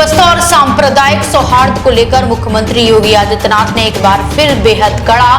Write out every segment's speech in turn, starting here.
व्यवस्था और सांप्रदायिक सौहार्द को लेकर मुख्यमंत्री योगी आदित्यनाथ ने एक बार फिर बेहद कड़ा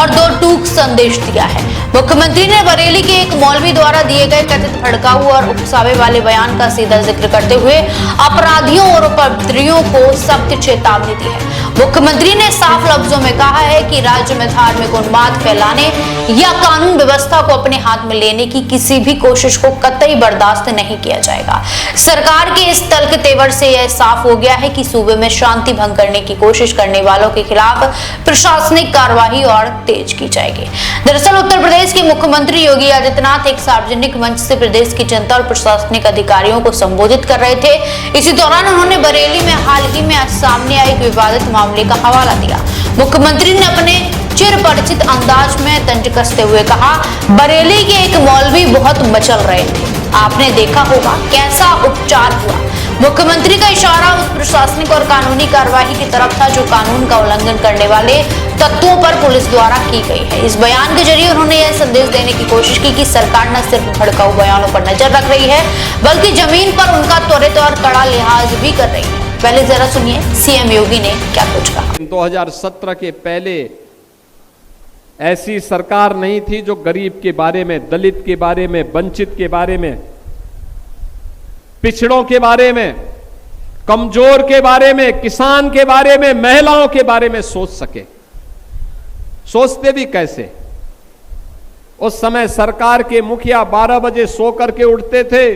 और दो टूक संदेश दिया है। मुख्यमंत्री ने बरेली के एक मौलवी द्वारा दिए गए कथित भड़काऊ और उकसावे वाले बयान का सीधा जिक्र करते हुए अपराधियों और उपद्रवियों को सख्त चेतावनी दी है। मुख्यमंत्री ने साफ लफ्जों में कहा है कि राज्य में धार्मिक उन्माद फैलाने या कानून व्यवस्था को अपने हाथ में लेने की किसी भी कोशिश को कतई बर्दाश्त नहीं किया जाएगा। सरकार के इस तल्ख तेवर से यह साफ हो गया है कि सूबे में शांति भंग करने की कोशिश करने वालों के खिलाफ प्रशासनिक कार्रवाई और तेज की जाएगी। दरअसल उत्तर प्रदेश के मुख्यमंत्री योगी आदित्यनाथ एक सार्वजनिक मंच से प्रदेश की जनता और प्रशासनिक अधिकारियों को संबोधित कर रहे थे। इसी दौरान उन्होंने बरेली में हाल ही में सामने आए विवादित मामले का हवाला दिया। मुख्यमंत्री ने अपने चिर परिचित अंदाज में तंज कसते हुए कहा, बरेली के एक मौलवी बहुत मचल रहे थे, आपने देखा होगा कैसा उपचार हुआ। मुख्यमंत्री का इशारा उस प्रशासनिक और कानूनी कार्रवाई की तरफ था जो कानून का उल्लंघन करने वाले तत्वों पर पुलिस द्वारा की गई है। इस बयान के जरिए उन्होंने यह संदेश देने की कोशिश की कि सरकार न सिर्फ भड़काऊ बयानों पर नजर रख रही है बल्कि जमीन पर उनका त्वरित और कड़ा लिहाज भी कर रही है। पहले जरा सुनिए सीएम योगी ने क्या कुछ कहा। 2017 के पहले ऐसी सरकार नहीं थी जो गरीब के बारे में, दलित के बारे में, वंचित के बारे में, पिछड़ों के बारे में, कमजोर के बारे में, किसान के बारे में, महिलाओं के बारे में सोच सके। सोचते भी कैसे? उस समय सरकार के मुखिया 12 बजे सो करके उठते थे,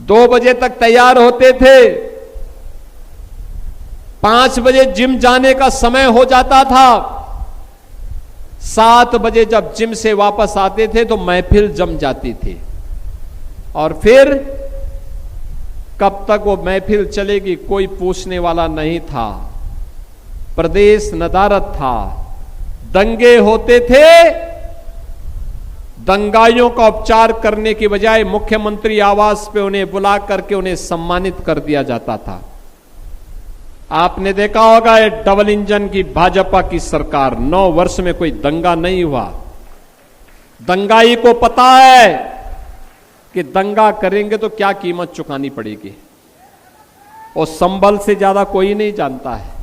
2 बजे तक तैयार होते थे, 5 बजे जिम जाने का समय हो जाता था, 7 बजे जब जिम से वापस आते थे तो महफिल जम जाती थी। और फिर कब तक वो महफिल चलेगी कोई पूछने वाला नहीं था। प्रदेश नदारद था, दंगे होते थे, दंगाइयों का उपचार करने की बजाय मुख्यमंत्री आवास पे उन्हें बुला करके उन्हें सम्मानित कर दिया जाता था। आपने देखा होगा ये डबल इंजन की भाजपा की सरकार 9 वर्ष में कोई दंगा नहीं हुआ। दंगाई को पता है कि दंगा करेंगे तो क्या कीमत चुकानी पड़ेगी, और संभल से ज्यादा कोई नहीं जानता है।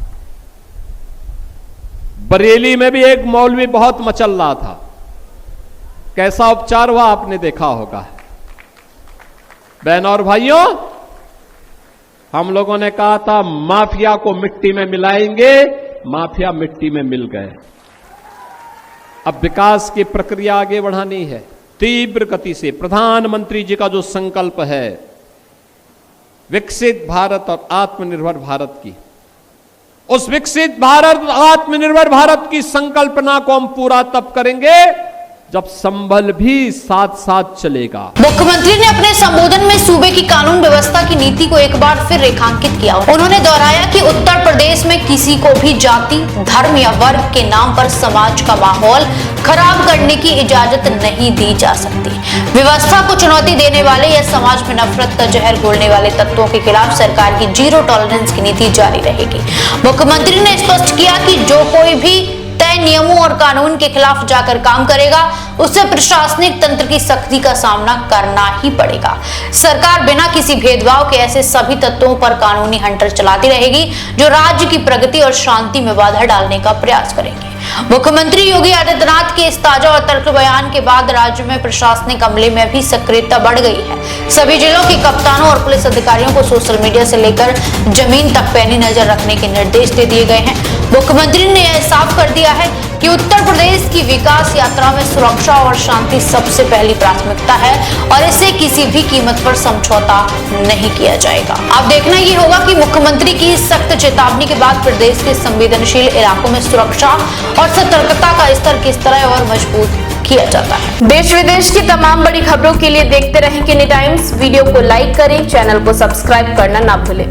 बरेली में भी एक मौलवी बहुत मचल रहा था, कैसा उपचार हुआ आपने देखा होगा। बहन और भाइयों, हम लोगों ने कहा था माफिया को मिट्टी में मिलाएंगे, माफिया मिट्टी में मिल गए। अब विकास की प्रक्रिया आगे बढ़ानी है तीव्र गति से। प्रधानमंत्री जी का जो संकल्प है विकसित भारत और आत्मनिर्भर भारत की, उस विकसित भारत आत्मनिर्भर भारत की संकल्पना को हम पूरा तब करेंगे जब संभल भी साथ साथ चलेगा। मुख्यमंत्री ने अपने संबोधन में सूबे की कानून व्यवस्था की नीति को एक बार फिर रेखांकित किया। उन्होंने दोहराया कि उत्तर प्रदेश में किसी को भी जाति, धर्म या वर्ग के नाम पर समाज का माहौल खराब करने की इजाजत नहीं दी जा सकती। व्यवस्था को चुनौती देने वाले या समाज में नफरत का जहर घोलने वाले तत्वों के खिलाफ सरकार की जीरो टॉलरेंस की नीति जारी रहेगी। मुख्यमंत्री ने स्पष्ट किया कि जो कोई भी तय नियमों और कानून के खिलाफ जाकर काम करेगा उसे प्रशासनिक तंत्र की सख्ती का सामना करना ही पड़ेगा। सरकार बिना किसी भेदभाव के ऐसे सभी तत्वों पर कानूनी हंटर चलाती रहेगी जो राज्य की प्रगति और शांति में बाधा डालने का प्रयास करेंगे। मुख्यमंत्री योगी आदित्यनाथ के इस ताजा और तर्क बयान के बाद राज्य में प्रशासनिक अमले में भी सक्रियता बढ़ गई है। सभी जिलों के कप्तानों और पुलिस अधिकारियों को सोशल मीडिया से लेकर जमीन तक पैनी नजर रखने के निर्देश दे दिए गए हैं। मुख्यमंत्री ने यह साफ कर दिया है कि उत्तर प्रदेश की विकास यात्रा में सुरक्षा और शांति सबसे पहली प्राथमिकता है और इससे किसी भी कीमत पर समझौता नहीं किया जाएगा। अब देखना ये होगा कि मुख्यमंत्री की सख्त चेतावनी के बाद प्रदेश के संवेदनशील इलाकों में सुरक्षा और सतर्कता का स्तर किस तरह और मजबूत किया जाता है। देश विदेश की तमाम बड़ी खबरों के लिए देखते रहें किनी टाइम्स। वीडियो को लाइक करें, चैनल को सब्सक्राइब करना ना भूलें।